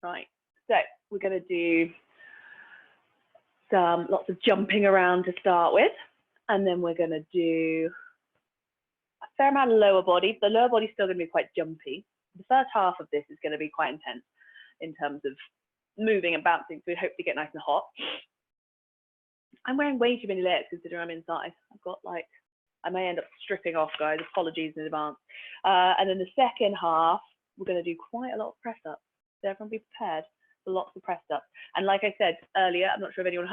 Right, so we're going to do lots of jumping around to start with, and then we're going to do a fair amount of lower body. The lower body is still going to be quite jumpy. The first half of this is going to be quite intense in terms of moving and bouncing, so we hope to get nice and hot. I'm wearing way too many layers considering I'm inside. I've got like, I may end up stripping off, guys, apologies in advance. And then the second half, we're going to do quite a lot of press ups. So everyone be prepared for lots of press ups. And like I said earlier, I'm not sure if everyone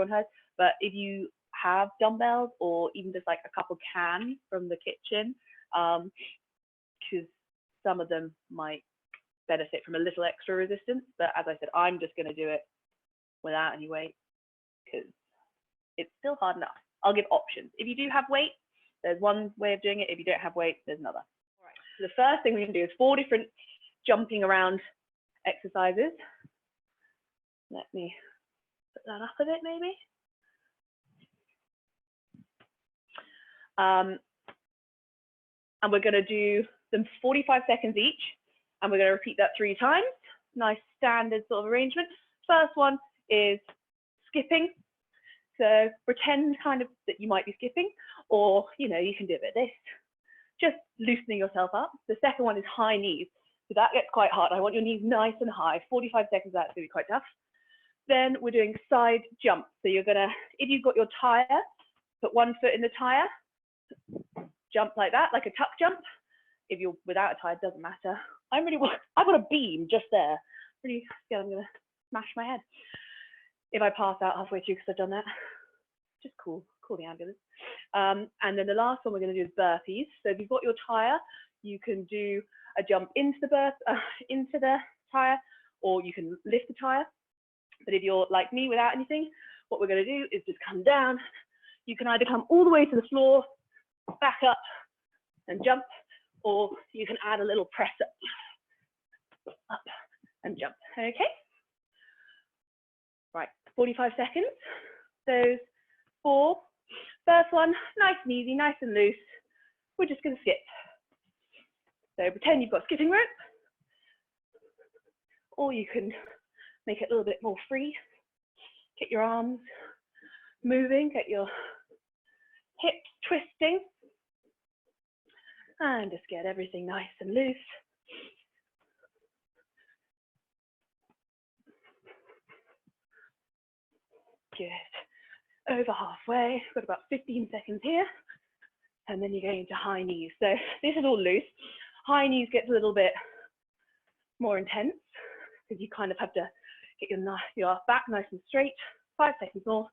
heard, but if you have dumbbells or even just like a couple cans from the kitchen, because some of them might benefit from a little extra resistance. But as I said, I'm just going to do it without any weight because it's still hard enough. I'll give options. If you do have weight, there's one way of doing it. If you don't have weight, there's another. All right. So the first thing we can do is 4 different jumping around exercises. Let me put that up a bit, maybe. And we're going to do them 45 seconds each, and we're going to repeat that 3 times. Nice standard sort of arrangement. First one is skipping. So pretend kind of that you might be skipping, or you know, you can do a bit of this, just loosening yourself up. The second one is high knees. So that gets quite hard. I want your knees nice and high. 45 seconds, that's going to be quite tough. Then we're doing side jumps. So you're gonna, if you've got your tire, put one foot in the tire, jump like that, like a tuck jump. If you're without a tire, it doesn't matter. I've got a beam just there. Pretty scared I'm gonna smash my head if I pass out halfway through because I've done that. Just call the ambulance. And then the last one we're going to do is burpees. So if you've got your tire, you can do a jump into the tire, or you can lift the tire. But if you're like me without anything, what we're going to do is just come down. You can either come all the way to the floor, back up and jump, or you can add a little press up and jump. Okay. Right, 45 seconds. Those 4. First one, nice and easy, nice and loose. We're just going to skip. So pretend you've got skipping rope, or you can make it a little bit more free. Get your arms moving, get your hips twisting, and just get everything nice and loose. Good. Over halfway, got about 15 seconds here, and then you're going into high knees. So this is all loose. High knees gets a little bit more intense because you kind of have to get your back nice and straight. 5 seconds more.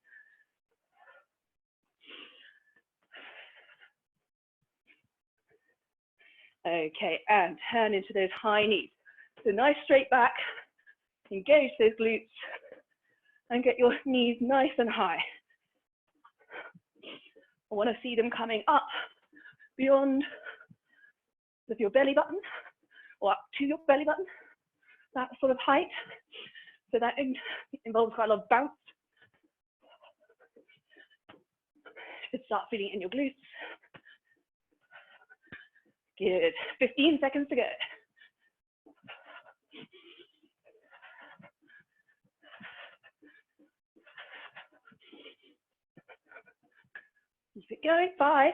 Okay, and turn into those high knees. So nice straight back, engage those glutes, and get your knees nice and high. I want to see them coming up beyond your belly button, or up to your belly button, that sort of height. So that involves quite a lot of bounce. Just start feeling it in your glutes. Good. 15 seconds to go. Keep it going. 5,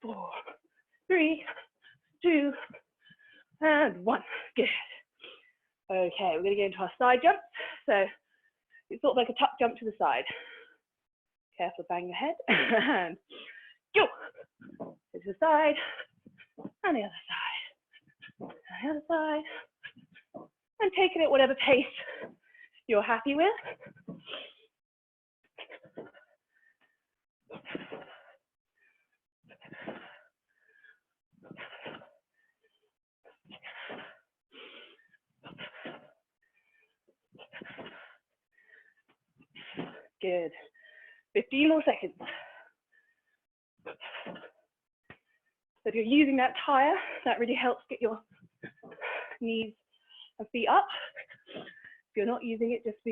4, 3, 2, and 1. Good. Okay, we're going to go into our side jumps. So it's sort of like a tuck jump to the side. Careful, bang your head. And go. To the side. And the other side. And the other side. And take it at whatever pace you're happy with. Good. 15 more seconds. So if you're using that tire, that really helps get your knees and feet up. If you're not using it, just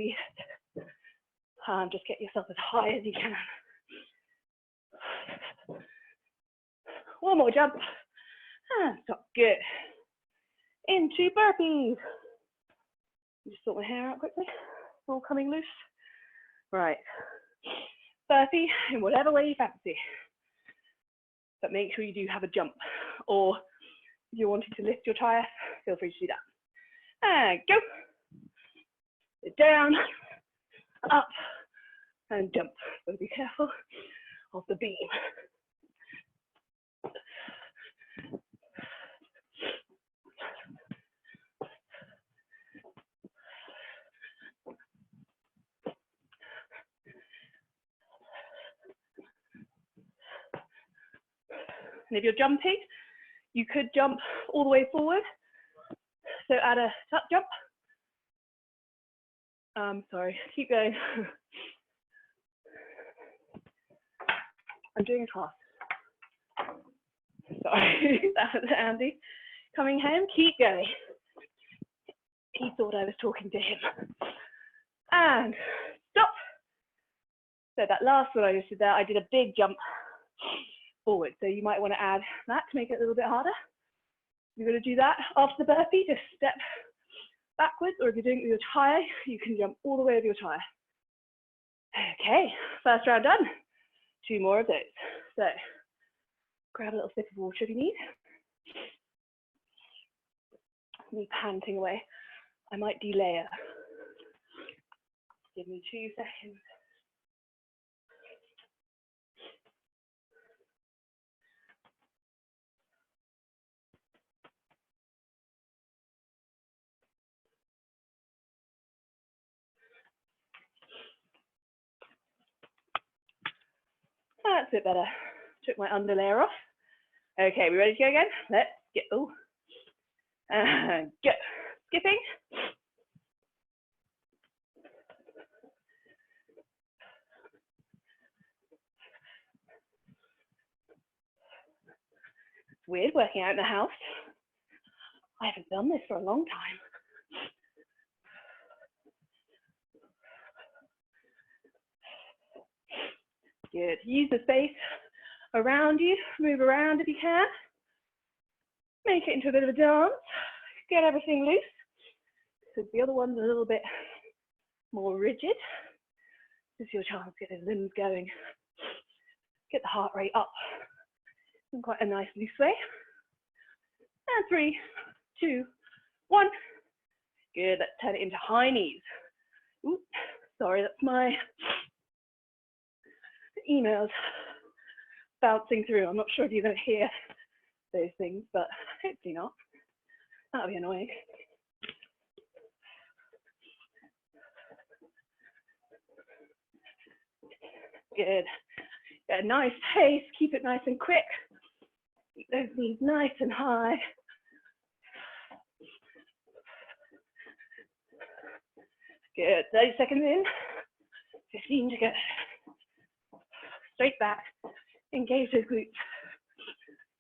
get yourself as high as you can. One more jump. And stop. Good. Into burpees. Just sort my hair out quickly. It's all coming loose. Right. Burpee in whatever way you fancy. But make sure you do have a jump. Or if you're wanting to lift your tire, feel free to do that. And go. Down, up, and jump. So be careful of the beam. And if you're jumping, you could jump all the way forward. So add a tuck jump. Sorry, keep going. I'm doing a class. Sorry, that was Andy coming home. Keep going. He thought I was talking to him. And stop. So that last one I just did there, I did a big jump forward. So you might want to add that to make it a little bit harder. You're going to do that after the burpee, just step backwards, or if you're doing it with your tire, you can jump all the way with your tire. Okay, first round done. 2 more of those. So grab a little sip of water if you need. Me panting away. I might delayer. Give me 2 seconds. That's a bit better. Took my underlayer off. Okay, we ready to go again? Let's get, oh, and go. Skipping. It's weird working out in the house. I haven't done this for a long time. Good. Use the space around you. Move around if you can. Make it into a bit of a dance. Get everything loose. Because the other one's a little bit more rigid. This is your chance to get those limbs going. Get the heart rate up in quite a nice loose way. And 3, 2, 1. Good. Let's turn it into high knees. Ooh, sorry, that's my emails bouncing through. I'm not sure if you're going to hear those things, but hopefully not. That'll be annoying. Good. Get a nice pace. Keep it nice and quick. Keep those knees nice and high. Good. 30 seconds in. 15 to go. Straight back. Engage those glutes.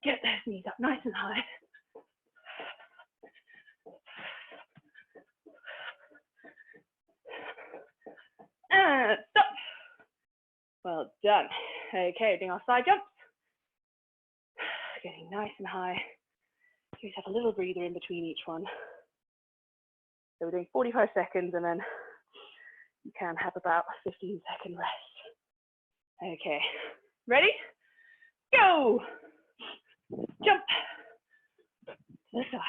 Get those knees up nice and high. And stop. Well done. Okay, doing our side jumps. Getting nice and high. Give yourself a little breather in between each one. So we're doing 45 seconds and then you can have about a 15-second rest. Okay, ready? Go! Jump to the side.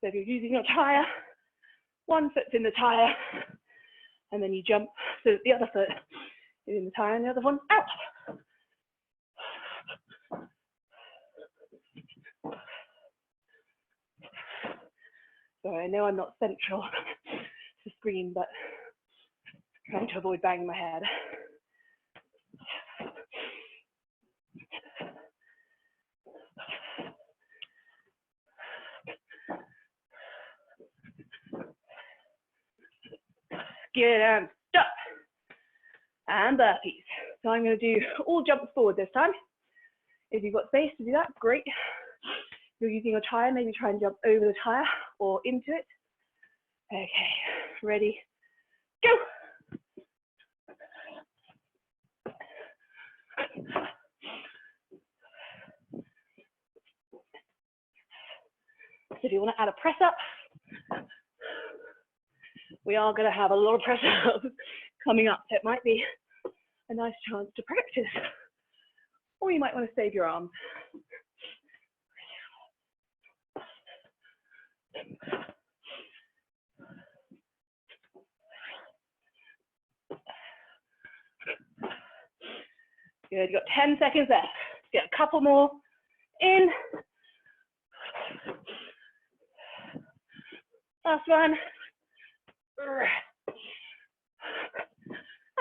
So if you're using your tire, one foot's in the tire, and then you jump so that the other foot is in the tire and the other one's out. So I know I'm not central to the screen, but trying to avoid banging my head. Good, and stop. And burpees. So I'm going to do all jumps forward this time. If you've got space to do that, great. If you're using your tire, maybe try and jump over the tire or into it. Okay, ready, go. So if you want to add a press up, we are going to have a lot of press ups coming up. So it might be a nice chance to practice. Or you might want to save your arms. Good, you've got 10 seconds left. Get a couple more in. Last one.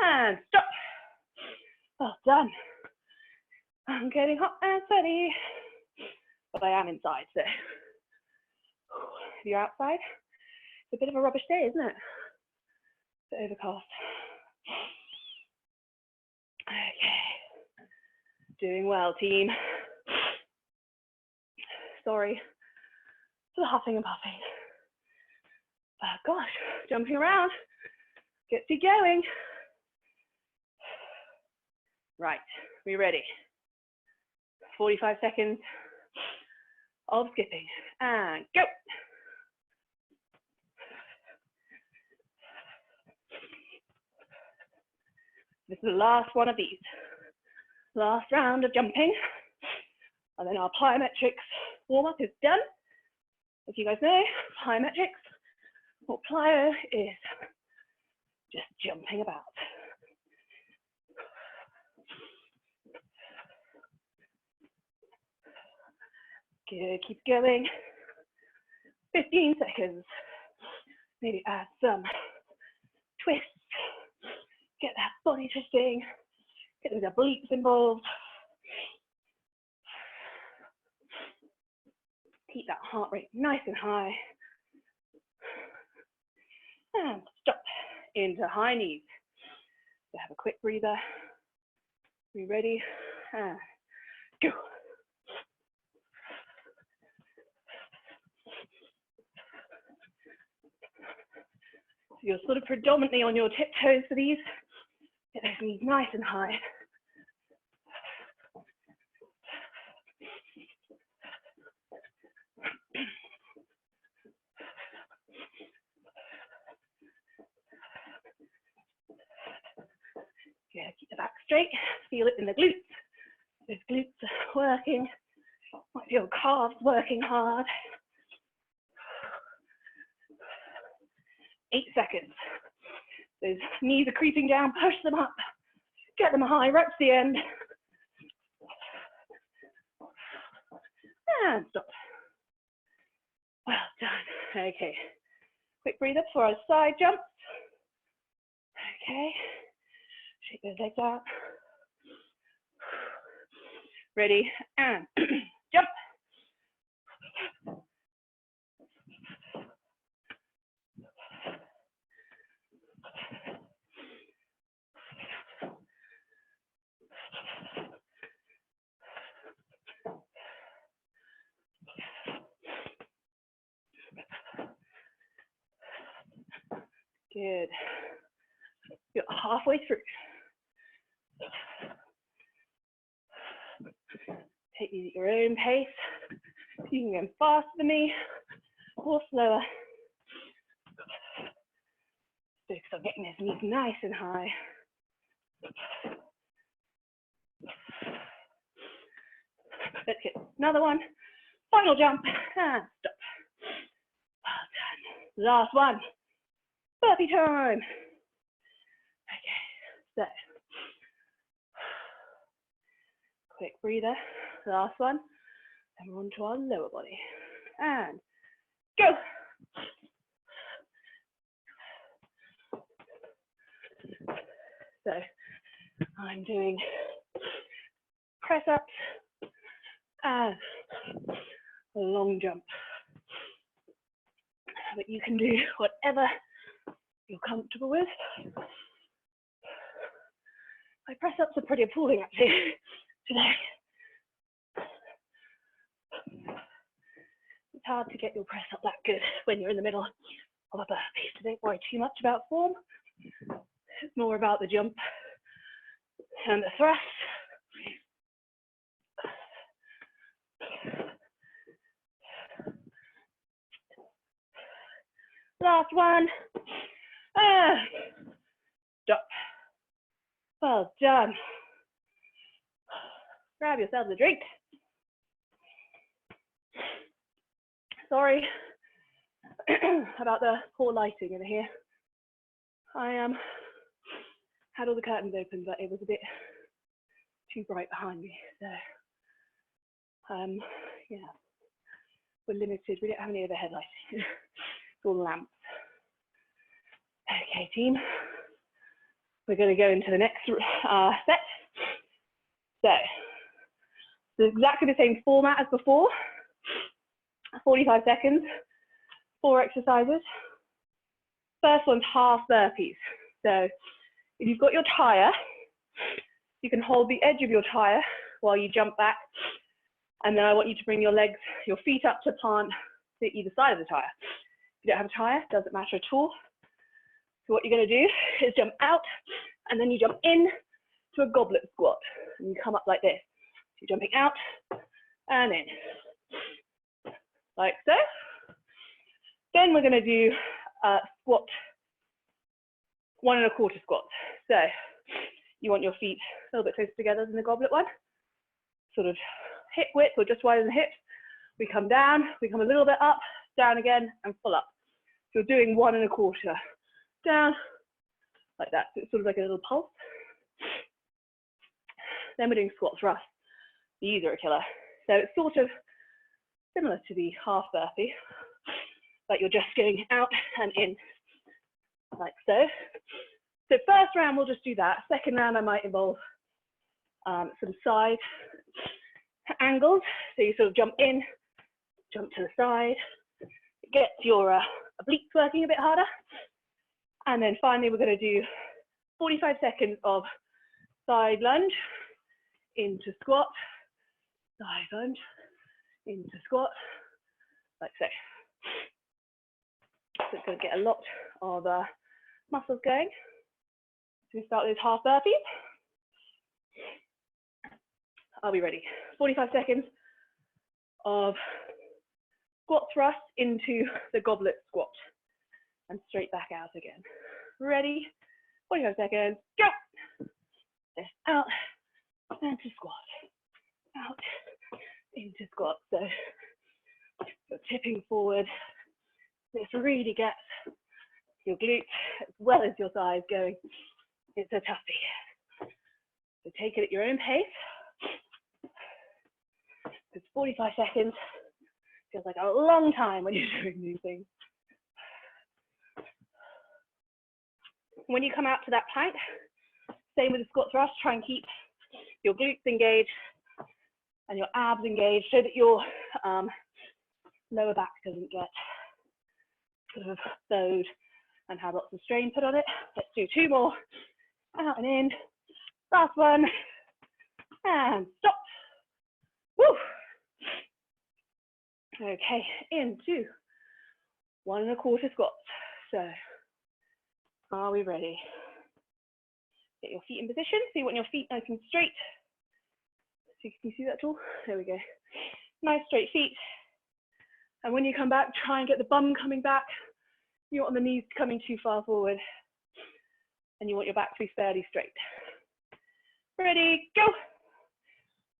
And stop. Well done. I'm getting hot and sweaty, but I am inside, so if you're outside, it's a bit of a rubbish day, isn't it? It's overcast. Okay. Doing well, team. Sorry for the huffing and puffing. Gosh, jumping around gets you going. Right, we ready? 45 seconds of skipping, and go. This is the last one of these. Last round of jumping, and then our plyometrics warm-up is done. As you guys know, plyometrics, or plyo, is just jumping about. Good, keep going. 15 seconds. Maybe add some twists. Get that body twisting. Get those obliques involved. Keep that heart rate nice and high. And stop into high knees. So have a quick breather. Be ready. And go. So you're sort of predominantly on your tiptoes for these. Get those knees nice and high. Yeah, keep the back straight. Feel it in the glutes. Those glutes are working. Might feel calves working hard. 8 seconds. Those knees are creeping down, push them up. Get them high, right to the end. And stop. Well done. Okay. Quick breather before our side jumps. Okay. Shake those legs out. Ready, and jump. Good. You're halfway through. Take these at your own pace. You can go faster than me or slower. Focus on getting those knees nice and high. Let's get another one. Final jump and stop. Well done. Last one. Burpee time. Okay, so quick breather. Last one. And we're on to our lower body. And go. So I'm doing press ups and a long jump. But you can do whatever you're comfortable with. My press ups are pretty appalling actually today. It's hard to get your press up that good when you're in the middle of a burpee, so don't worry too much about form. It's more about the jump and the thrust. Last one. Stop. Well done. Grab yourselves a drink. Sorry about the poor lighting in here. I had all the curtains open, but it was a bit too bright behind me. So, yeah, we're limited. We don't have any overhead lighting. It's all lamps. Okay, team. We're going to go into the next set. So, it's exactly the same format as before. 45 seconds, 4 exercises. First one's half burpees. So if you've got your tire, you can hold the edge of your tire while you jump back. And then I want you to bring your legs, your feet up to plant to either side of the tire. If you don't have a tire, it doesn't matter at all. So what you're going to do is jump out, and then you jump in to a goblet squat. And you come up like this. So you're jumping out and in. Like so. Then we're going to do squat, 1 1/4 squats. So you want your feet a little bit closer together than the goblet one, sort of hip width or just wider than the hip. We come down, we come a little bit up, down again, and full up. So you're doing 1 1/4 down, like that. So it's sort of like a little pulse. Then we're doing squat thrusts. These are a killer. So it's sort of similar to the half burpee, but you're just going out and in, like so. So first round, we'll just do that. Second round, I might involve some side angles. So you sort of jump in, jump to the side, get your obliques working a bit harder. And then finally, we're going to do 45 seconds of side lunge into squat, side lunge into squat, like so. So it's going to get a lot of muscles going. So we start with half burpees. Are we ready? 45 seconds of squat thrust into the goblet squat and straight back out again. Ready? 45 seconds, go! This out, and to squat. Out, into squat. So you're tipping forward. This really gets your glutes as well as your thighs going. It's a toughie. So take it at your own pace. It's 45 seconds. Feels like a long time when you're doing these things. When you come out to that plank, same with the squat thrust, try and keep your glutes engaged and your abs engaged so that your lower back doesn't get sort of bowed and have lots of strain put on it. Let's do 2 more. Out and in. Last one. And stop. Woo. Okay, into 1 1/4 squats. So, are we ready? Get your feet in position. So you want your feet nice and straight. So can you see that at all? There we go. Nice straight feet. And when you come back, try and get the bum coming back. You don't want the knees coming too far forward. And you want your back to be fairly straight. Ready, go.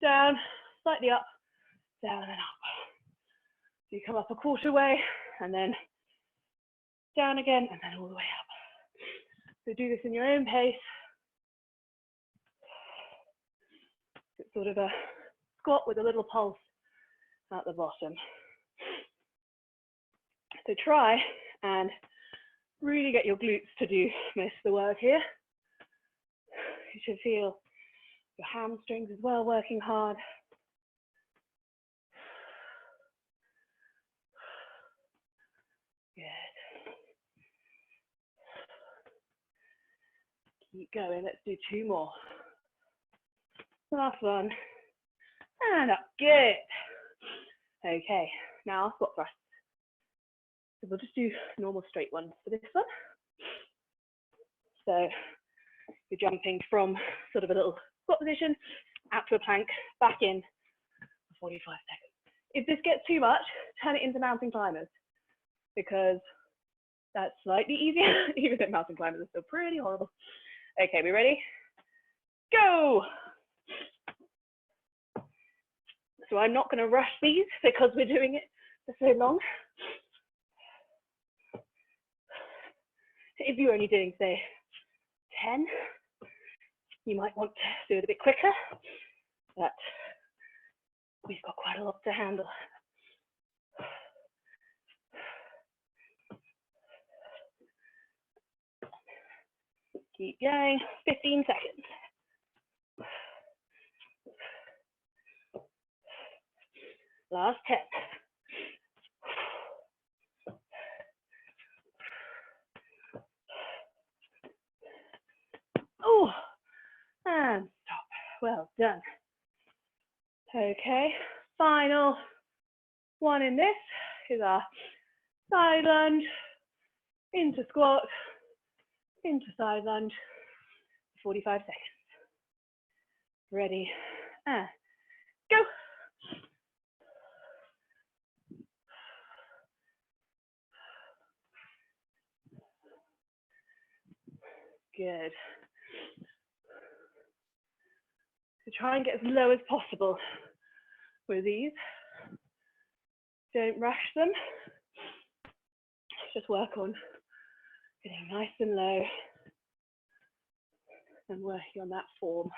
Down, slightly up, down and up. So you come up a 1/4 way and then down again and then all the way up. So do this in your own pace. It's sort of a squat with a little pulse at the bottom. So try and really get your glutes to do most of the work here. You should feel your hamstrings as well working hard. Good. Keep going. Let's do 2 more. Last one. And up. Good. Okay. Now squat thrust. So we'll just do normal straight ones for this one. So you're jumping from sort of a little squat position out to a plank, back in for 45 seconds. If this gets too much, turn it into mountain climbers, because That's slightly easier, even though mountain climbers are still pretty horrible. Okay, we ready? Go! So I'm not going to rush these because we're doing it for so long. If you're only doing, say, 10, you might want to do it a bit quicker, but we've got quite a lot to handle. Keep going, 15 seconds. Last 10. Oh, and stop. Well done. Okay, final one in this is our side lunge, into squat, into side lunge, 45 seconds. Ready, and go. Good. So try and get as low as possible with these. Don't rush them. Just work on getting nice and low and working on that form.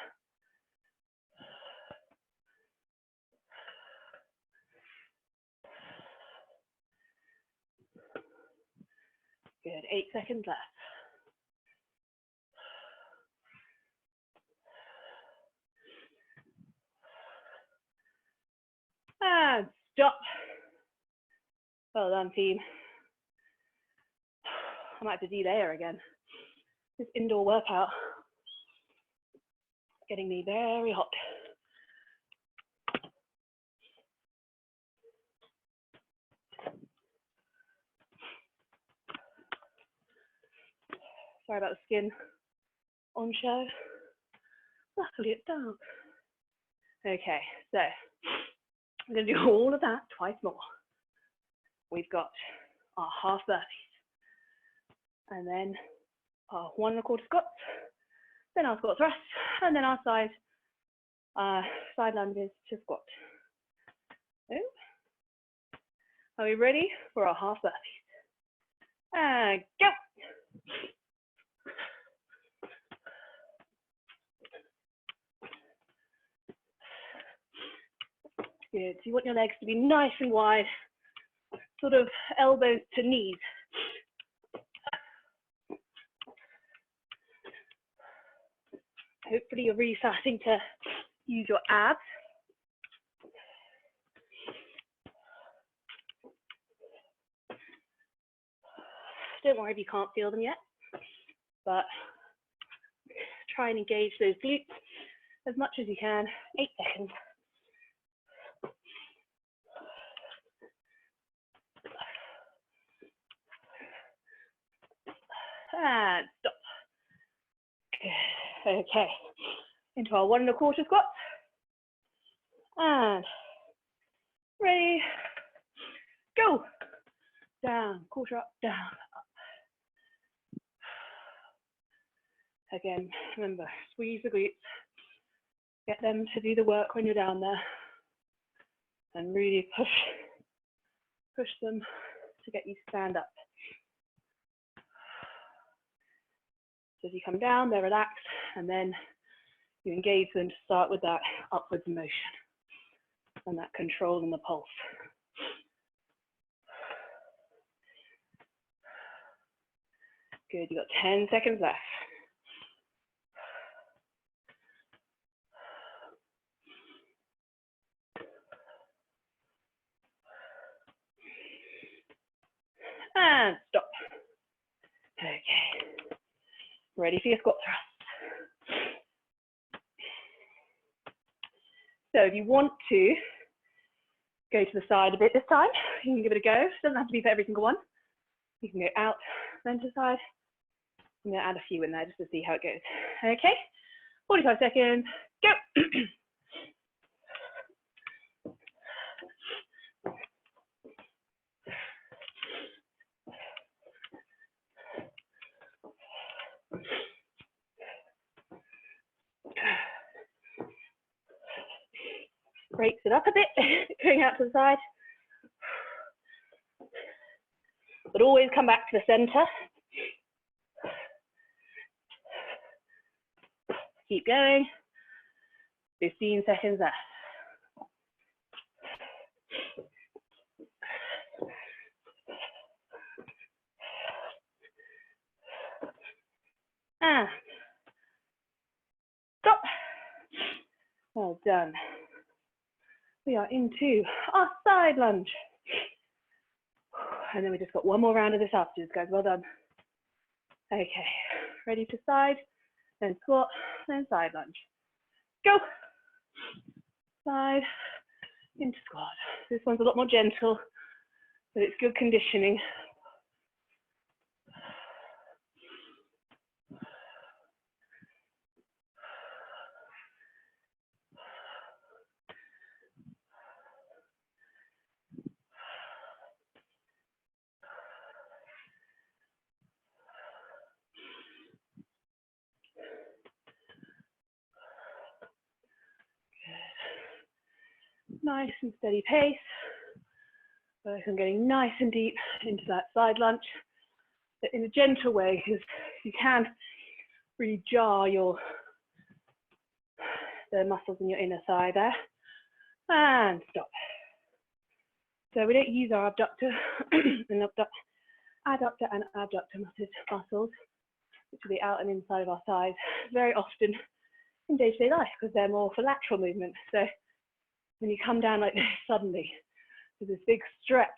Good, 8 seconds left. And stop. Well done, team. I might have to delayer again. This indoor workout is getting me very hot. Sorry about the skin on show. Luckily it's dark. Okay, so I'm going to do all of that twice more. We've got our half burpees, and then our 1 1/4 squats, then our squat thrust, and then our side lunges to squat. So, are we ready for our half burpees? And go! Good. So you want your legs to be nice and wide, sort of elbows to knees. Hopefully you're really starting to use your abs. Don't worry if you can't feel them yet, but try and engage those glutes as much as you can. 8 seconds. And stop. Good. Okay, into our 1 1/4 squats. And ready, go. Down, quarter up, down, up. Again, remember, squeeze the glutes. Get them to do the work when you're down there. And really push them to get you to stand up. So as you come down, they're relaxed, and then you engage them to start with that upwards motion and that control in the pulse. Good, you've got 10 seconds left. And stop. Okay, ready for your squat thrust. So if you want to go to the side a bit this time, you can give it a go. It doesn't have to be for every single one. You can go out, then to the side. I'm going to add a few in there just to see how it goes. Okay, 45 seconds, go. breaks it up a bit, going out to the side. But always come back to the center. Keep going. 15 seconds left. And stop. Well done. We are into our side lunge. And then we just got one more round of this afterwards, guys. Well done. Okay, ready for side, then squat, then side lunge. Go. Side, into squat. This one's a lot more gentle, but it's good conditioning. Nice and steady pace. Both I'm getting nice and deep into that side lunge, but in a gentle way, because you can really jar the muscles in your inner thigh there. And stop. So we don't use our abductor and adductor and abductor muscles, which will be out and inside of our thighs, very often in day-to-day life, because they're more for lateral movement. So when you come down like this suddenly, there's this big stretch,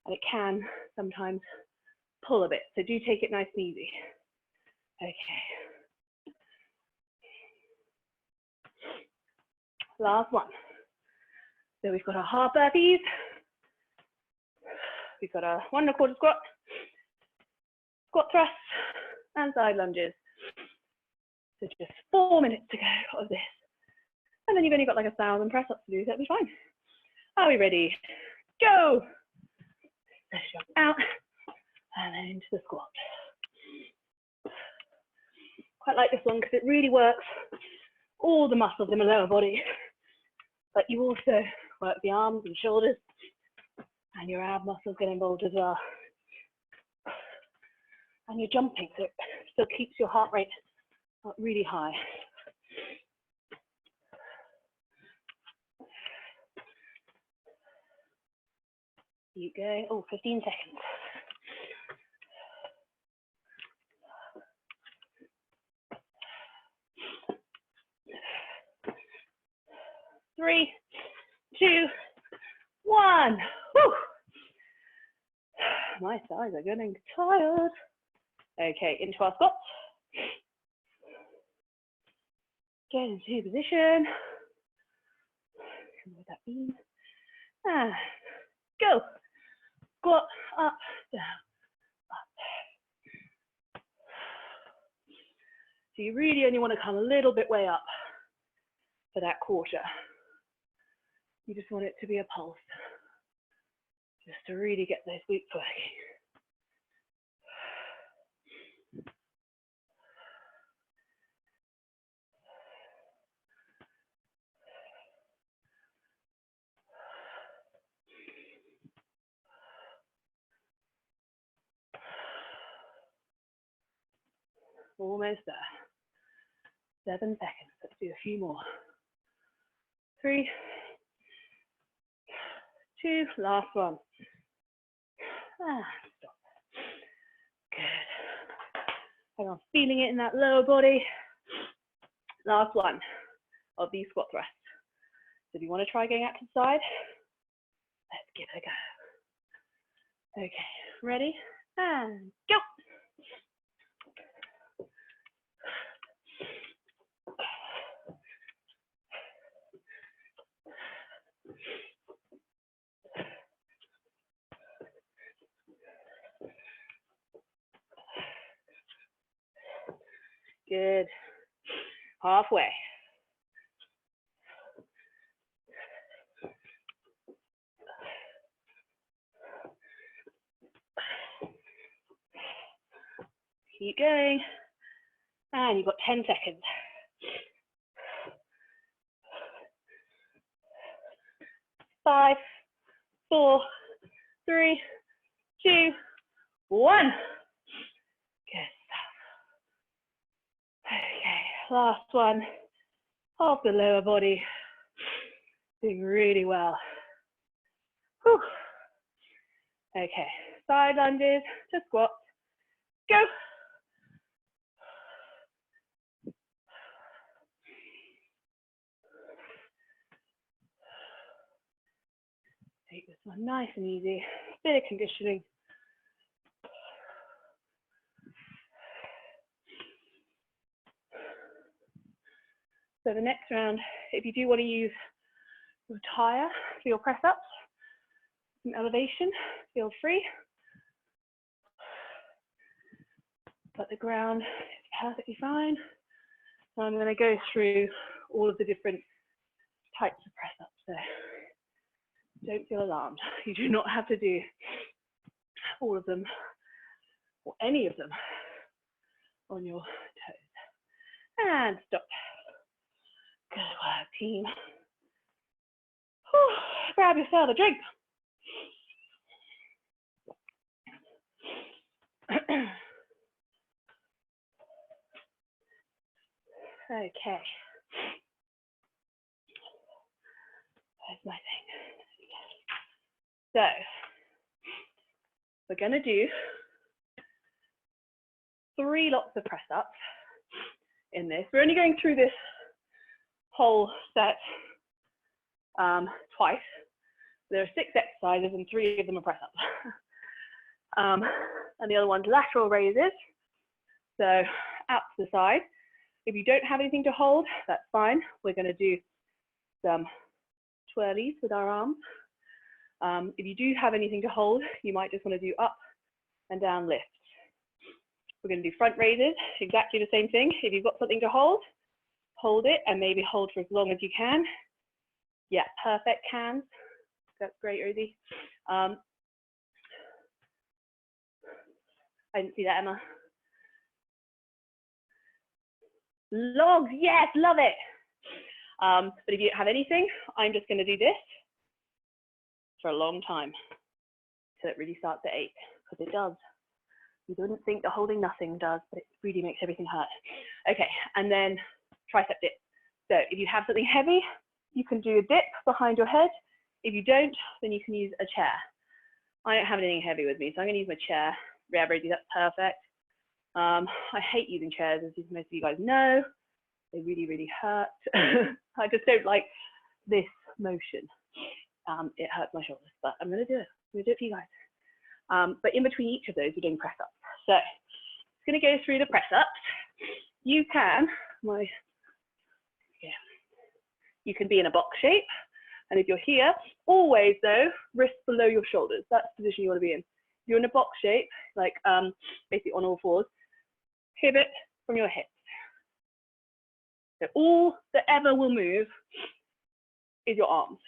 and it can sometimes pull a bit. So do take it nice and easy. Okay. Last one. So we've got our half burpees. We've got our 1 1/4 squat, squat thrusts, and side lunges. So just 4 minutes to go of this. And then you've only got like 1,000 press-ups to do, so that'll be fine. Are we ready? Go! Let's jump out, and then into the squat. Quite like this one because it really works all the muscles in the lower body, but you also work the arms and shoulders, and your ab muscles get involved as well. And you're jumping, so it still keeps your heart rate up really high. Keep going. Oh, 15 seconds. Three, 2, 1. Whew. My thighs are getting tired. Okay, into our squats. Get into position. With that beam. And go. Squat, up, down, up. So you really only want to come a little bit way up for that quarter. You just want it to be a pulse, just to really get those glutes working. Almost there. 7 seconds. Let's do a few more. 3, 2, last one. Ah, stop. Good. Everyone's feeling it in that lower body. Last one of these squat thrusts. So if you want to try going out to the side, let's give it a go. Okay, ready? And go. Good. Halfway. Keep going. And you've got 10 seconds. 5, 4, 3, 2, 1. Good stuff. Okay, last one. Half the lower body. Doing really well. Whew. Okay, side lunges to squats. Go. Take this one nice and easy. Bit of conditioning. So the next round, if you do want to use your tire for your press ups, some elevation, feel free. But the ground is perfectly fine. So I'm going to go through all of the different types of press ups. So don't feel alarmed. You do not have to do all of them or any of them on your toes. And stop. Good work, team. Whew. Grab yourself a drink. Okay. Where's my thing? So we're going to do 3 lots of press ups in this. We're only going through this whole set twice. There are 6 exercises and 3 of them are press ups. And the other one's lateral raises. So out to the side. If you don't have anything to hold, that's fine. We're going to do some twirlies with our arms. If you do have anything to hold, you might just want to do up and down lifts. We're going to do front raises, exactly the same thing. If you've got something to hold it and maybe hold for as long as you can. Yeah, perfect, cans. That's great, Rosie. I didn't see that, Emma. Logs, yes, love it. But if you don't have anything, I'm just going to do this for a long time till it really starts to ache, because it does. You wouldn't think that holding nothing does, but it really makes everything hurt. Okay, and then tricep dip. So if you have something heavy, you can do a dip behind your head. If you don't, then you can use a chair. I don't have anything heavy with me, so I'm going to use my chair. Yeah, Rosie, that's perfect. I hate using chairs, as most of you guys know. They really, really hurt. I just don't like this motion. It hurts my shoulders, but I'm going to do it. I'm going to do it for you guys. But in between each of those, we're doing press ups. So it's going to go through the press ups. You can, you can be in a box shape. And if you're here, always though, wrists below your shoulders. That's the position you want to be in. If you're in a box shape, like basically on all fours, pivot from your hips. So all that ever will move is your arms,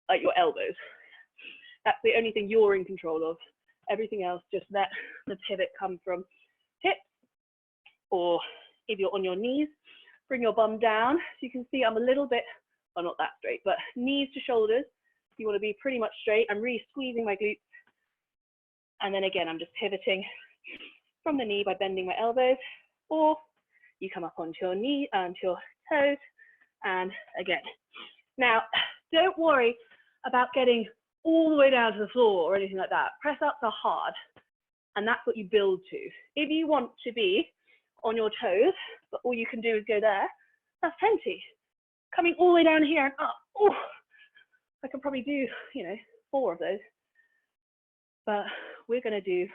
like your elbows. That's the only thing you're in control of. Everything else, just let the pivot come from hips, or if you're on your knees, bring your bum down. So you can see I'm a little bit, well, not that straight, but knees to shoulders. You want to be pretty much straight. I'm really squeezing my glutes. And then again, I'm just pivoting from the knee by bending my elbows, or you come up onto your knee, onto your toes, and again. Now, don't worry about getting all the way down to the floor or anything like that. Press ups are hard, and that's what you build to. If you want to be on your toes, but all you can do is go there, that's plenty. Coming all the way down here and up, oh, I can probably do, 4 of those. But we're going to do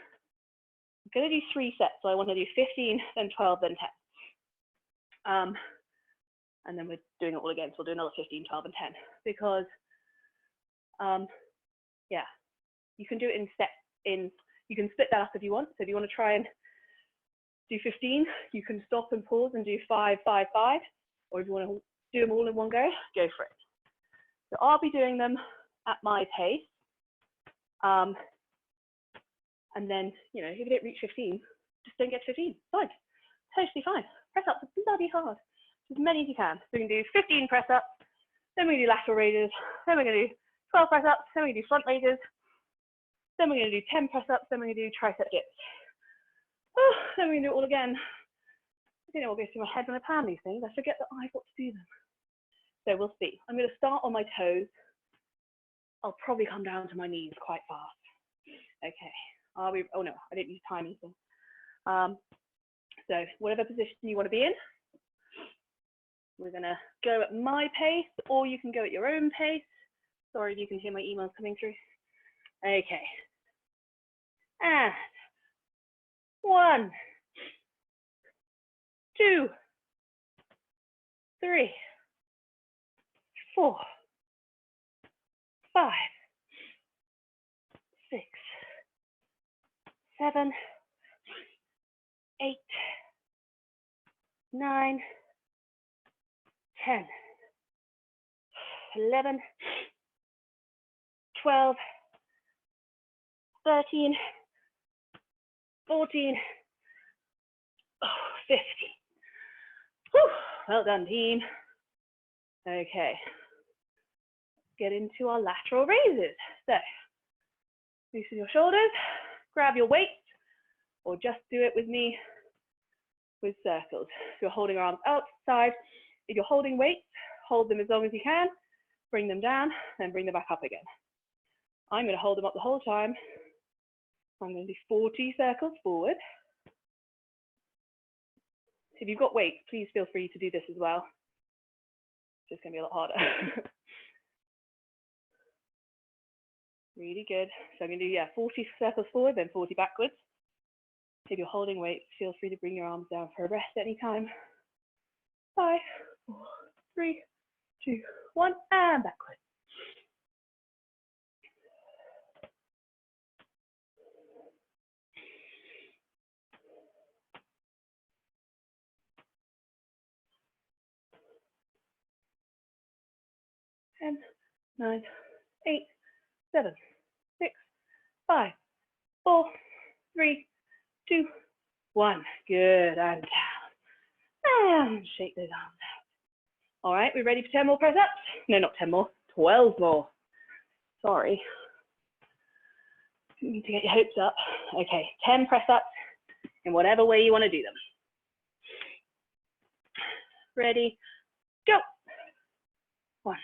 3 sets. So I want to do 15, then 12, then 10. And then we're doing it all again. So we'll do another 15, 12, and 10. Because, yeah, you can do it in steps. You can split that up if you want. So if you want to try and do 15, you can stop and pause and do 5, 5, 5. Or if you want to do them all in one go for it. So I'll be doing them at my pace. And then, if you don't reach 15, just don't get to 15. Fine. Totally fine. Press ups are bloody hard. As many as you can. So we can do 15 press ups, then we do lateral raises, then we're going to do 12 press ups, then we're going to do front raises, then we're going to do 10 press ups, then we're going to do tricep dips. Oh, then we're going to do it all again. I don't know what goes through my head when I plan these things. I forget that I've got to do them. So we'll see. I'm going to start on my toes. I'll probably come down to my knees quite fast. Okay. Are we? Oh no, I didn't use time anything. So whatever position you want to be in, we're going to go at my pace, or you can go at your own pace. Sorry if you can hear my emails coming through. Okay. And 1, 2, 3, 4, 5, 6, 7, 8, 9, 10, 11, 12, 13, 14, 15. Whew, well done, team. Okay, get into our lateral raises. So, loosen your shoulders, grab your weights, or just do it with me with circles. So you're holding arms outside. If you're holding weights, hold them as long as you can, bring them down, then bring them back up again. I'm going to hold them up the whole time. I'm going to do 40 circles forward. If you've got weights, please feel free to do this as well. It's just going to be a lot harder. Really good. So I'm going to do, 40 circles forward, then 40 backwards. If you're holding weights, feel free to bring your arms down for a rest anytime. 5, 4, 3, 2, 1, and backwards. Ten, 9, 8, 7, 6, 5, 4, 3, 2, 1. Good, and down. And shake those arms out. All right, we ready for 10 more press ups? No, not 10 more, 12 more. Sorry. You need to get your hopes up. Okay, 10 press ups in whatever way you want to do them. Ready, go. 1,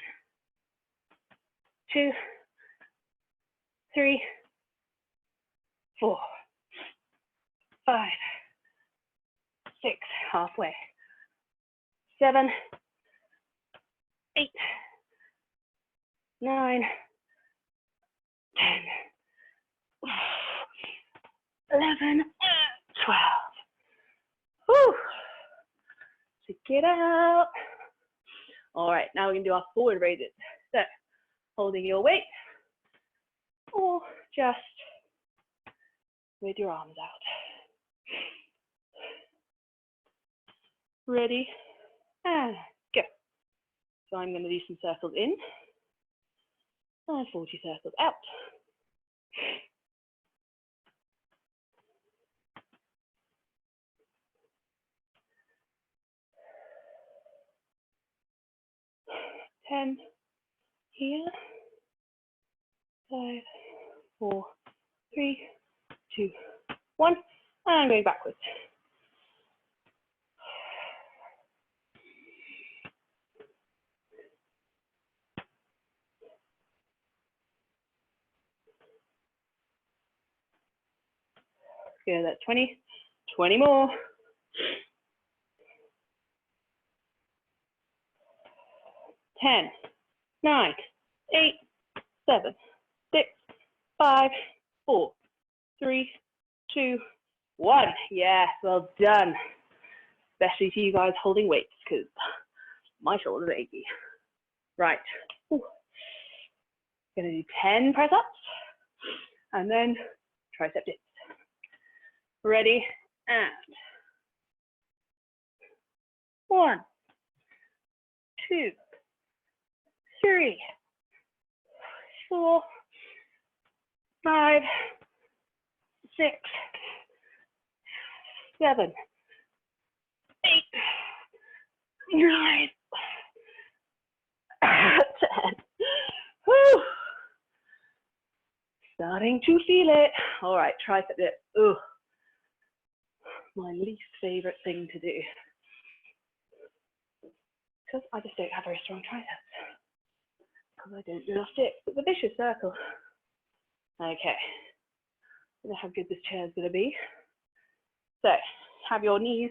2, 3, 4, 5, 6, halfway. 7, 8, 9, 10, 11, 12. Whew. Check it out. All right, now we're going to do our forward raises. So, holding your weight, or just with your arms out. Ready, and go. So I'm going to do some circles in, and 40 circles out. Ten here. 5, 4, 3, 2, 1, and going backwards. Good, that's 20, 20 more. 10, 9, 8, 7, 6, 5, 4, 3, 2, 1. Yes, well done. Especially to you guys holding weights, because my shoulders are achy. Right. Ooh. Gonna do 10 press ups, and then tricep dips. Ready, and 1, 2, 3, 4, 5, 6, 7, 8, 9, 10. Whew. Starting to feel it. All right, tricep dip. Ugh, my least favorite thing to do. Because I just don't have very strong triceps. Because I don't do enough dips. It's a vicious circle. Okay. I don't know how good this chair is going to be. So, have your knees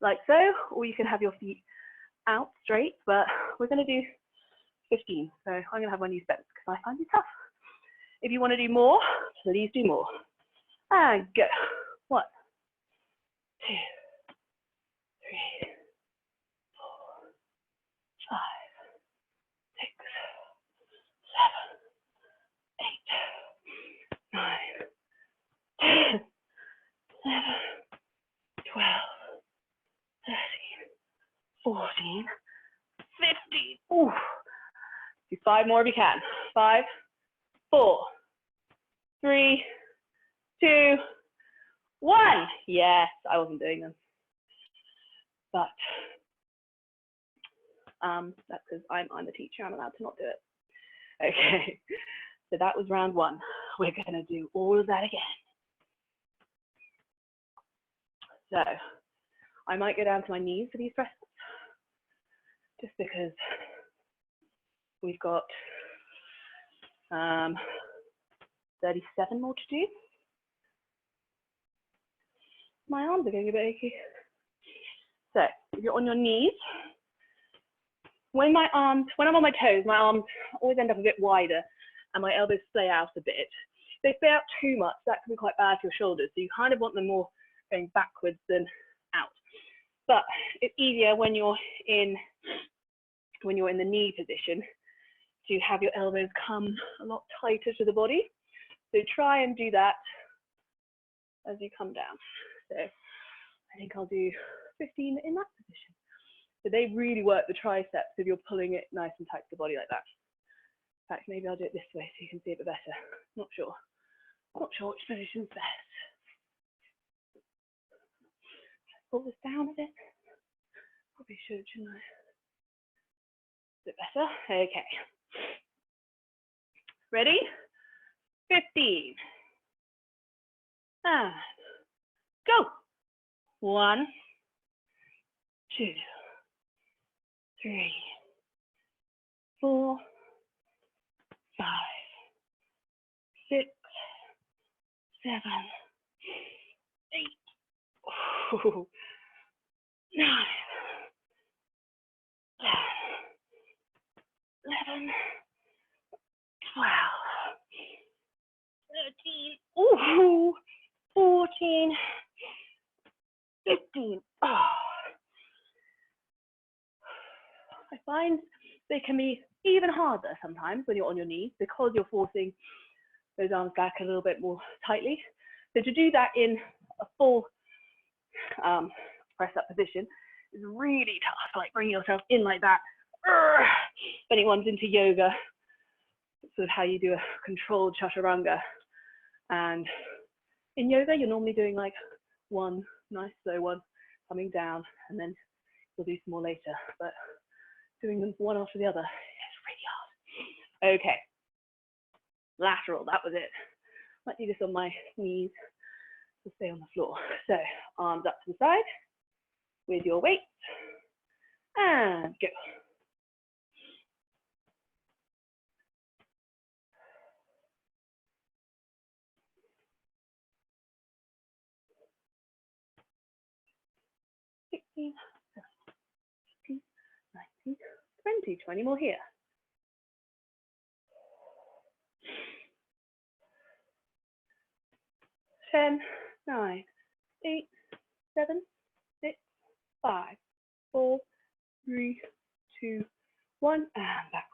like so, or you can have your feet out straight, but we're going to do 15. So I'm going to have my knees bent because I find it tough. If you want to do more, please do more. And go. 1, 2, 3, 4, 5, 6, 7, 8, 9, 10, 11, 12, 13, 14, 15. Ooh. Do 5 more if you can. 5, 4, 3, 2, 1. Yes, I wasn't doing them. But that's because I'm the teacher. I'm allowed to not do it. Okay, so that was round 1. We're going to do all of that again. So I might go down to my knees for these press ups, just because we've got 37 more to do. My arms are getting a bit achy. So if you're on your knees, when I'm on my toes, my arms always end up a bit wider and my elbows splay out a bit. If they splay out too much, that can be quite bad for your shoulders. So you kind of want them more going backwards than out. But it's easier when you're in the knee position to have your elbows come a lot tighter to the body. So try and do that as you come down. So I think I'll do 15 in that position. So they really work the triceps if you're pulling it nice and tight to the body like that. In fact, maybe I'll do it this way so you can see it a bit better. Not sure which position's best. Pull this down a bit. Probably should, shouldn't I? A bit better. Okay. Ready? 15. And go. 1, 2, 3, 4, 5, 6, 7, 8, 9, 10, 11, 12, 13, 14, 15. Oh. I find they can be even harder sometimes when you're on your knees because you're forcing those arms back a little bit more tightly. So to do that in a full press up position is really tough, like bringing yourself in like that. If anyone's into yoga, it's sort of how you do a controlled chaturanga. And in yoga, you're normally doing like one nice slow one coming down, and then you'll do some more later. But doing them one after the other is really hard. Okay, lateral, that was it. Might do this on my knees to stay on the floor. So arms up to the side with your weight, and go. $16, $17, $19, $20, 20 more here. $10, $9, $8, $7, $6, $5, $4, $3, $2, $1, and backwards.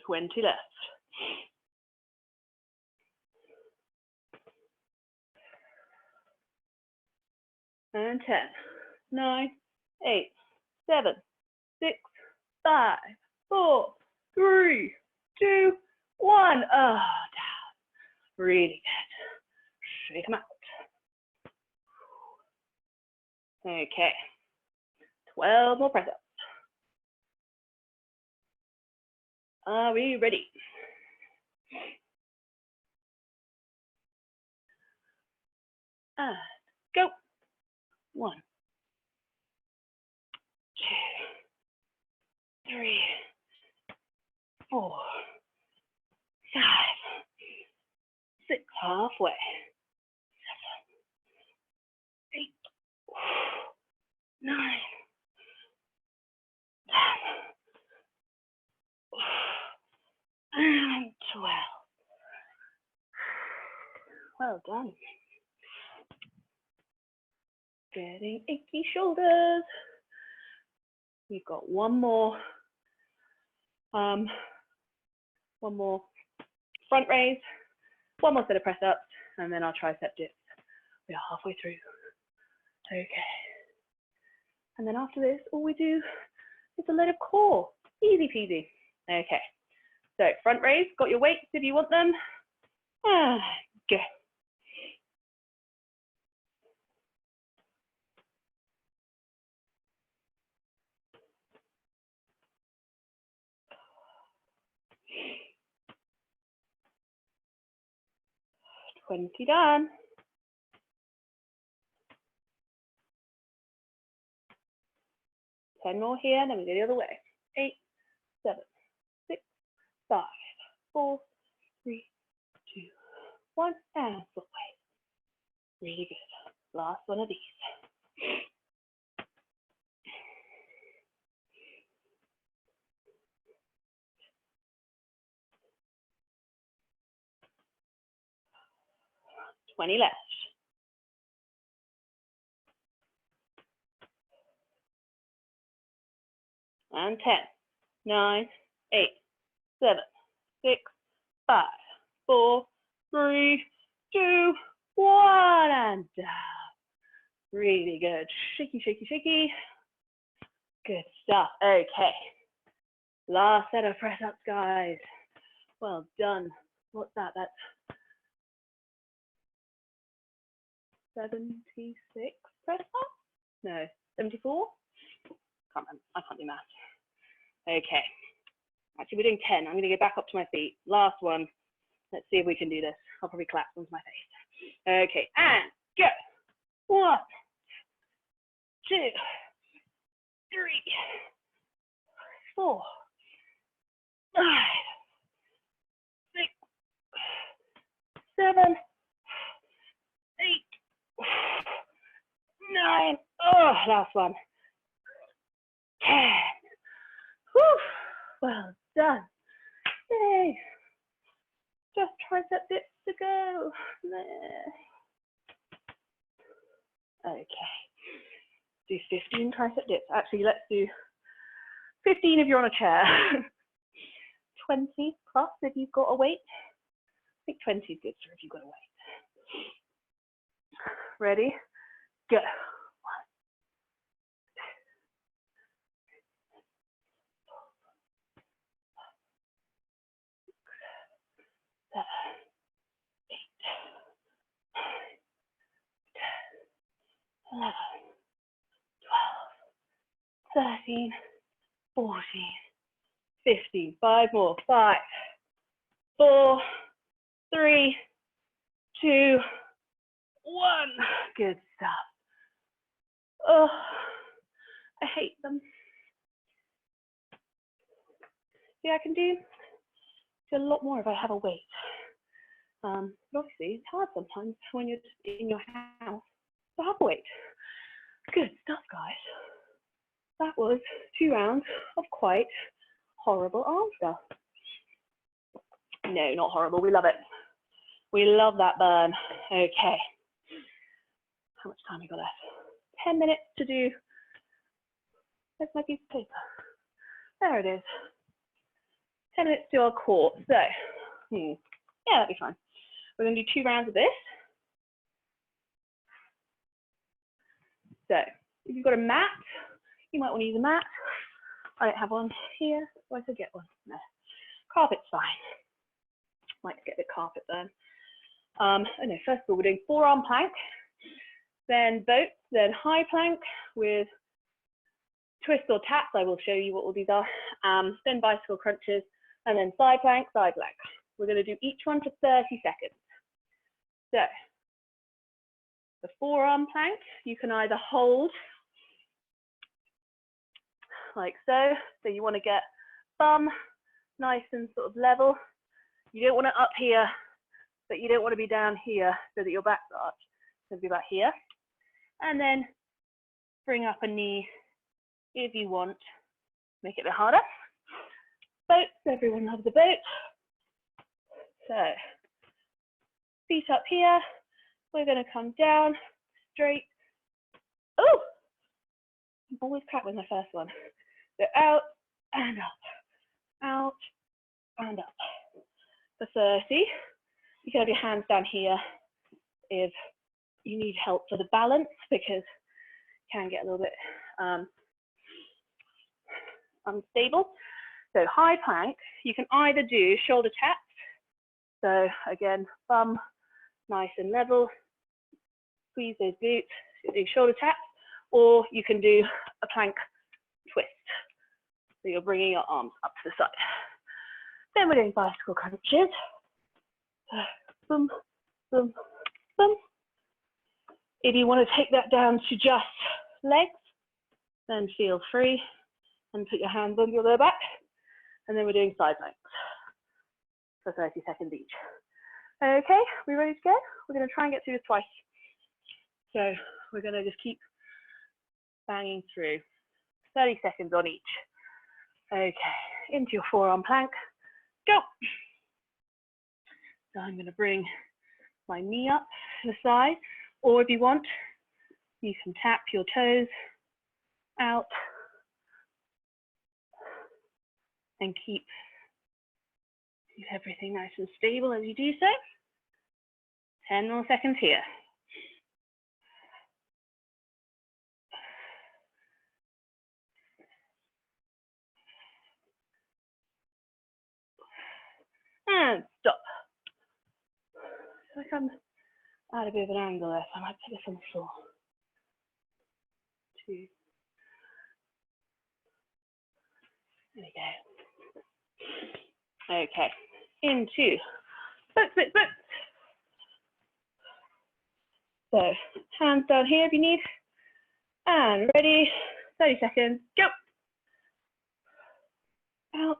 $20 left. And 10, 9, 8, 7, 6, 5, 4, 3, 2, 1. Oh, down. Really good. shake them out. Okay, 12 more press ups. Are we ready? Go. 1, 2, 3, 4, 5, 6, halfway. 7, 8, 9, 10, and 12. Well done. Getting achy shoulders. We've got one more front raise, one more set of press ups, and then our tricep dips. We are halfway through. Okay. And then after this, all we do is a load of core. Easy peasy. Okay. So front raise, got your weights if you want them. Go. Done. 10 more here, then we go the other way. 8, 7, 6, 5, 4, 3, 2, 1, and foot weight. Really good. Last one of these. $20 left. And 10, 9, 8, 7, 6, 5, 4, 3, 2, 1, and down. Really good. Shaky, shaky, shaky. Good stuff. Okay. Last set of press ups, guys. Well done. What's that? That's 76 press ups? No, 74? I can't do math. Okay. Actually, we're doing 10. I'm going to go back up to my feet. Last one. Let's see if we can do this. I'll probably collapse onto my face. Okay, and go. 1, 2, 3, 4, 5, 6, 7, 8, 9. Oh, last one. 10. Whew. Well done. Yay. Just tricep dips to go. There. Okay. Do 15 tricep dips. Actually, let's do 15 if you're on a chair. 20 plus if you've got a weight. I think 20 is good for if you've got a weight. Ready? Go. 1, 2, 7, 8, 9, 10, 11, 12, 13, 14, 15. 5 more. 5, 4, 3, 2, 1. Good stuff. Oh, I hate them. Yeah, I can do a lot more if I have a weight. But obviously, it's hard sometimes when you're just in your house to have a weight. Good stuff, guys. That was 2 rounds of quite horrible arm stuff. No, not horrible. We love it. We love that burn. Okay. How much time we got left? 10 minutes to do. Where's my piece of paper? There it is. 10 minutes to do our core. So, yeah, that'd be fine. We're going to do 2 rounds of this. So, if you've got a mat, you might want to use a mat. I don't have one here, so I could get one. No. Carpet's fine. Might get the carpet then. no, first of all, we're doing forearm plank, then boats, then high plank with twist or taps. I will show you what all these are. Then bicycle crunches, and then side plank, side plank. We're going to do each one for 30 seconds. So the forearm plank, you can either hold like so. So you want to get bum nice and sort of level. You don't want it up here, but you don't want to be down here so that your back's arched. So it'll be about here. And then bring up a knee if you want. Make it a bit harder. Boats, everyone loves a boat. So feet up here. We're going to come down straight. Oh, I'm always crap with my first one. So out and up, out and up. For 30, you can have your hands down here if you need help for the balance, because it can get a little bit unstable. So high plank, you can either do shoulder taps. So again, bum nice and level, squeeze those glutes, do shoulder taps, or you can do a plank twist. So you're bringing your arms up to the side. Then we're doing bicycle crunches. Boom, boom, boom. If you want to take that down to just legs, then feel free and put your hands on your lower back. And then we're doing side planks for 30 seconds each. Okay, we ready to go? We're going to try and get through this twice. So we're going to just keep banging through. 30 seconds on each. Okay, into your forearm plank. Go. So I'm going to bring my knee up to the side, or if you want, you can tap your toes out and keep everything nice and stable as you do so. 10 more seconds here. And stop. So I come at a bit of an angle there, so I might put this on the floor. 2. There we go. Okay, into books. So hands down here if you need. And ready, 30 seconds, go. Out.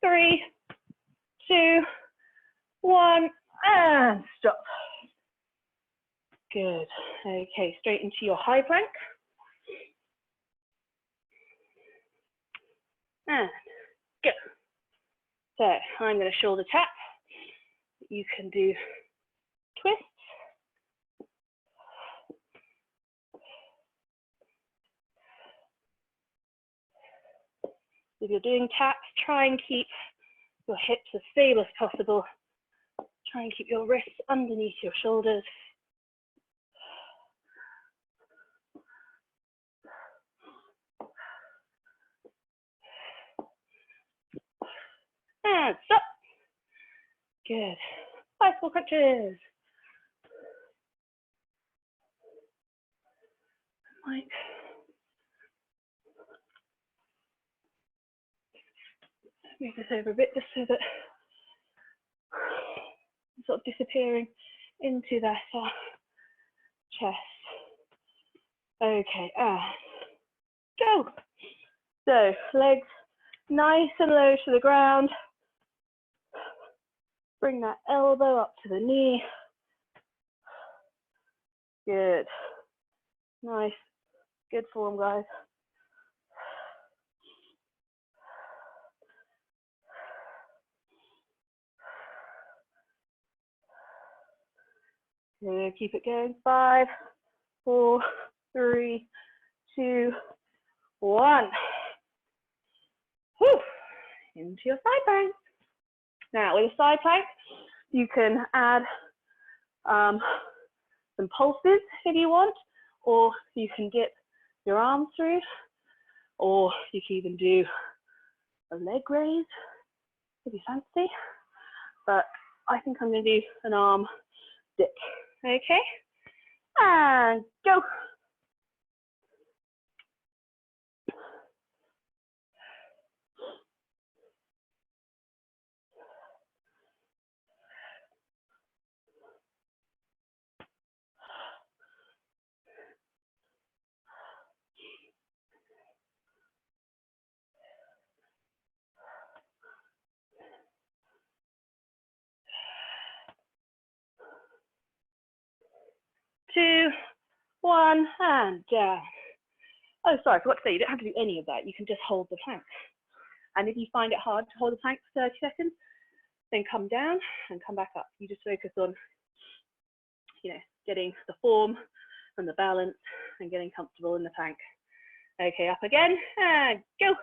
3, 2, 1, and stop. Good. Okay, straight into your high plank. And go. So I'm going to shoulder tap. You can do twists. If you're doing taps, try and keep your hips as stable as possible. Try and keep your wrists underneath your shoulders. And stop. Good. Bicycle crunches. Like, move this over a bit just so that I'm sort of disappearing into that chest. Okay, go. So legs nice and low to the ground. Bring that elbow up to the knee. Good. Nice. Good form, guys. Keep it going. 5, 4, 3, 2, 1. Whew. Into your side plank. Now with a side plank, you can add some pulses if you want, or you can dip your arms through, or you can even do a leg raise if you fancy. But I think I'm going to do an arm dip. Okay, and go. Two, 1, and down. Oh, sorry, I forgot to say, you don't have to do any of that. You can just hold the plank. And if you find it hard to hold the plank for 30 seconds, then come down and come back up. You just focus on, getting the form and the balance and getting comfortable in the plank. Okay, up again, and go.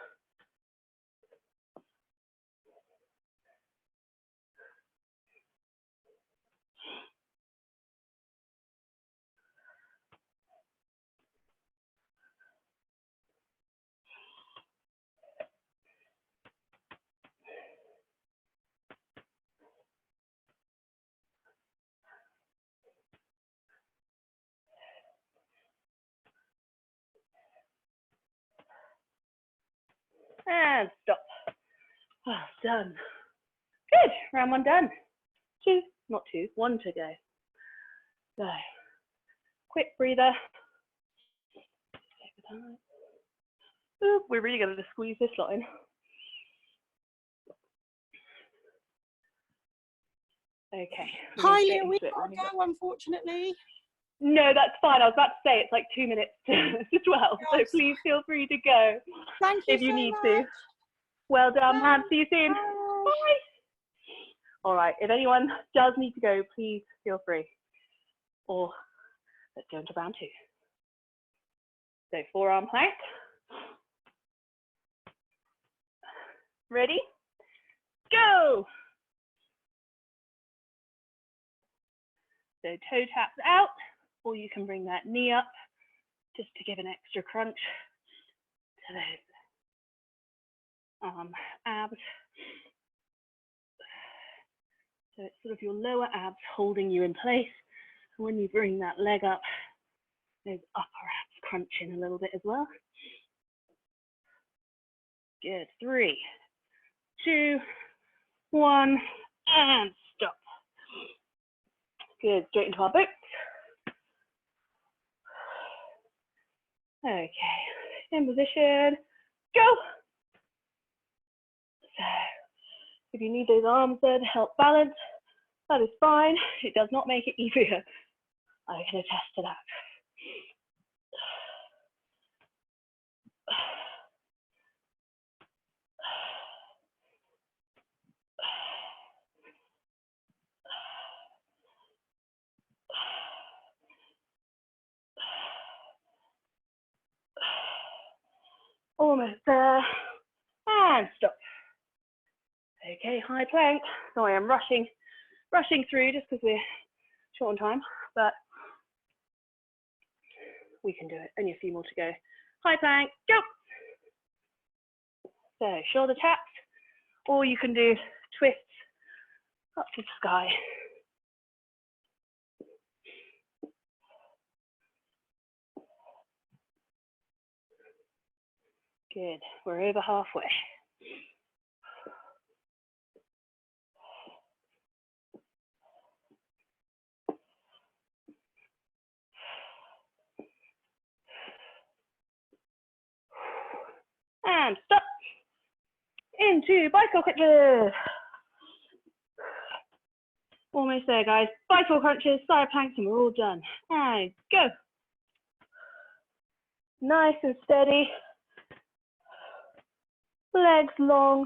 And stop. Oh, done. Good, round 1 done. 2, not 2, 1 to go. So, quick breather. Ooh, we're really going to squeeze this lot in. Okay. Hi, Leah, we can't go, unfortunately. No, that's fine. I was about to say it's like 2 minutes as well, yes. So please feel free to go. Thank you if you so need much. to. Well done, man. See you soon. Bye. Bye. All right. If anyone does need to go, please feel free. Or let's go into round 2. So forearm plank. Ready? Go. So toe taps out, or you can bring that knee up just to give an extra crunch to those abs. So it's sort of your lower abs holding you in place. And when you bring that leg up, those upper abs crunch in a little bit as well. Good. 3, 2, 1, and stop. Good. Straight into our boots. Okay. In position. Go. So, if you need those arms there to help balance, that is fine. It does not make it easier. I can attest to that. Almost there. And stop. Okay, high plank. Sorry, I'm rushing through just because we're short on time, but we can do it. Only a few more to go. High plank, go. So shoulder taps, or you can do twists up to the sky. Good, we're over halfway. And stop. Into bicycle crunches. Almost there, guys. Bicycle crunches, side planks, and we're all done. And go. Nice and steady. Legs long.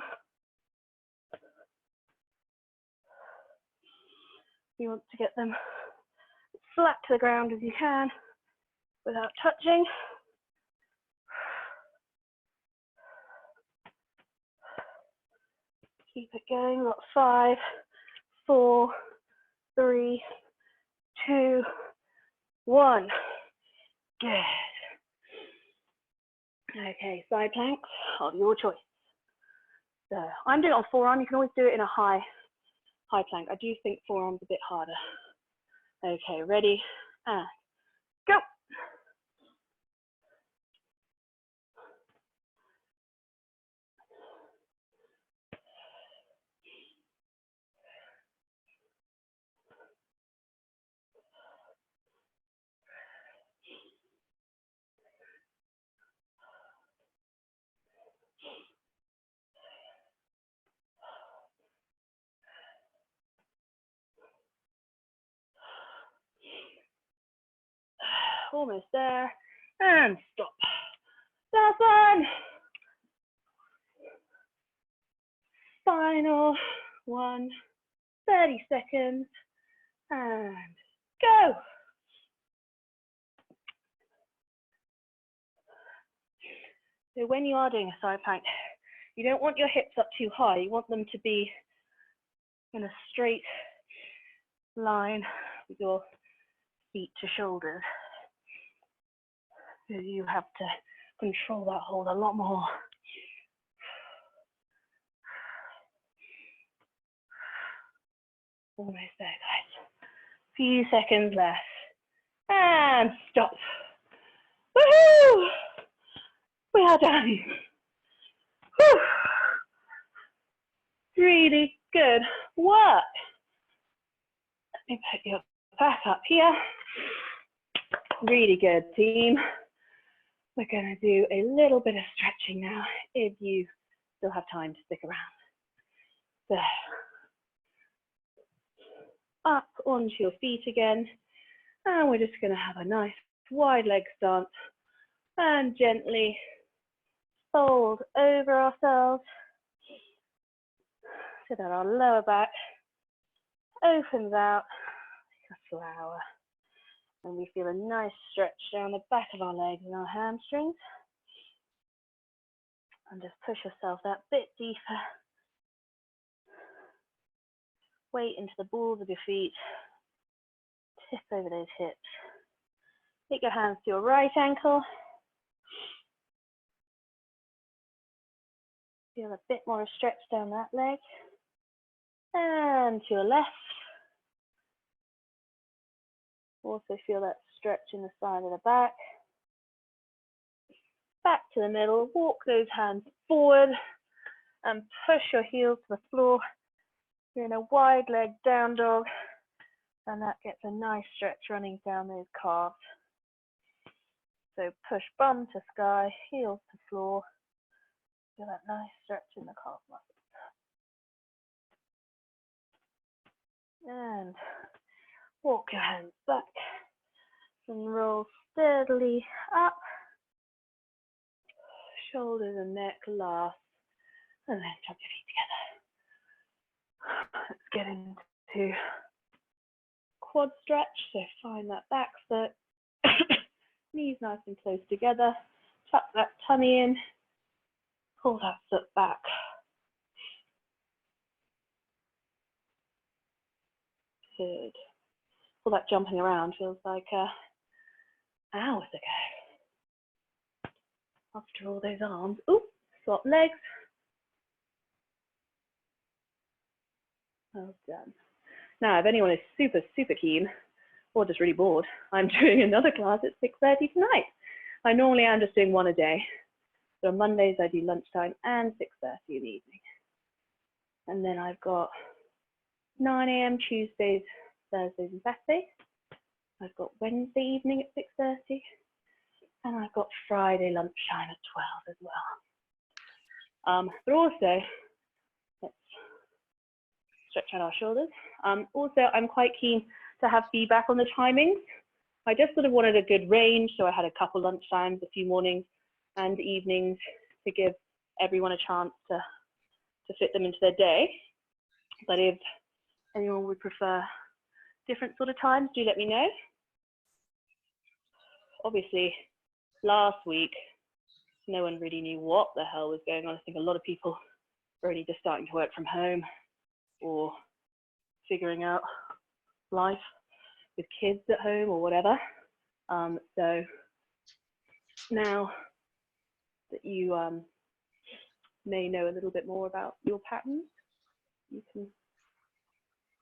You want to get them flat to the ground as you can without touching. Keep it going. Got 5, 4, 3, 2, 1. Good. Okay, side planks of your choice. So I'm doing it on forearm. You can always do it in a high plank. I do think forearm's a bit harder. Okay, ready, and go. Almost there, and stop. Last one. Final one. 30 seconds, and go. So when you are doing a side plank, you don't want your hips up too high. You want them to be in a straight line with your feet to shoulders. So you have to control that hold a lot more. Almost there, guys. Few seconds left. And stop. Woohoo! We are done. Whew. Really good work. Let me put your back up here. Really good, team. We're going to do a little bit of stretching now if you still have time to stick around. So, up onto your feet again. And we're just going to have a nice wide leg stance and gently fold over ourselves so that our lower back opens out like a flower. And we feel a nice stretch down the back of our legs and our hamstrings. And just push yourself that bit deeper. Weight into the balls of your feet. Tip over those hips. Take your hands to your right ankle. Feel a bit more stretch down that leg. And to your left. Also feel that stretch in the side of the back. Back to the middle, walk those hands forward and push your heels to the floor. You're in a wide leg down dog, and that gets a nice stretch running down those calves. So push bum to sky, heels to floor. Feel that nice stretch in the calf muscles. And walk your hands back and roll steadily up. Shoulders and neck last, and then drop your feet together. Let's get into quad stretch. So find that back foot, knees nice and close together. Tuck that tummy in, pull that foot back. Good. All that jumping around feels like hours ago. After all those arms. Ooh, swap legs. Well done. Now, if anyone is super keen or just really bored, I'm doing another class at 6:30 tonight. I normally am just doing one a day. So on Mondays, I do lunchtime and 6:30 in the evening. And then I've got 9 AM Tuesdays, Thursdays, and Saturdays. I've got Wednesday evening at 6:30. And I've got Friday lunchtime at 12 as well. But also, let's stretch out our shoulders. Also, I'm quite keen to have feedback on the timings. I just sort of wanted a good range, so I had a couple lunchtimes, a few mornings and evenings to give everyone a chance to fit them into their day. But if anyone would prefer different sort of times, do let me know. Obviously, last week, no one really knew what the hell was going on. I think a lot of people are only just starting to work from home or figuring out life with kids at home or whatever. So now that you may know a little bit more about your patterns, you can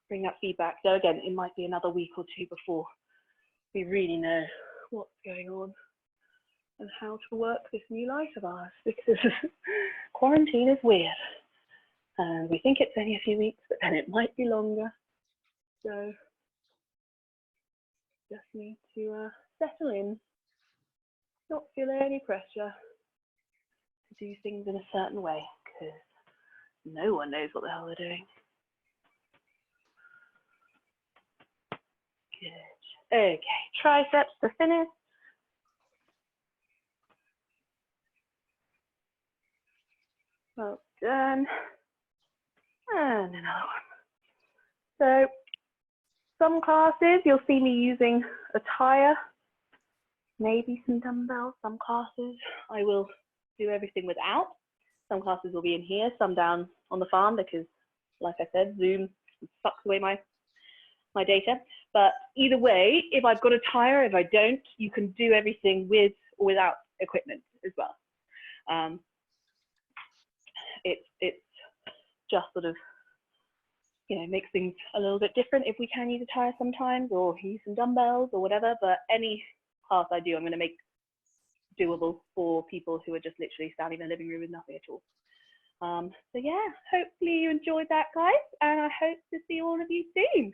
bring that feedback. So again, it might be another week or two before we really know what's going on and how to work this new life of ours, because quarantine is weird. And we think it's only a few weeks, but then it might be longer. So just need to settle in, not feel any pressure to do things in a certain way, because no one knows what the hell they're doing. Good. Okay, triceps to finish. Well done. And another one. So some classes you'll see me using a tire, maybe some dumbbells. Some classes I will do everything without. Some classes will be in here, some down on the farm, because like I said, Zoom sucks away my data. But either way, if I've got a tire, if I don't, you can do everything with or without equipment as well. It's just sort of, you know, makes things a little bit different if we can use a tire sometimes, or use some dumbbells or whatever. But any class I do, I'm going to make doable for people who are just literally standing in the living room with nothing at all. So yeah, hopefully you enjoyed that, guys, and I hope to see all of you soon.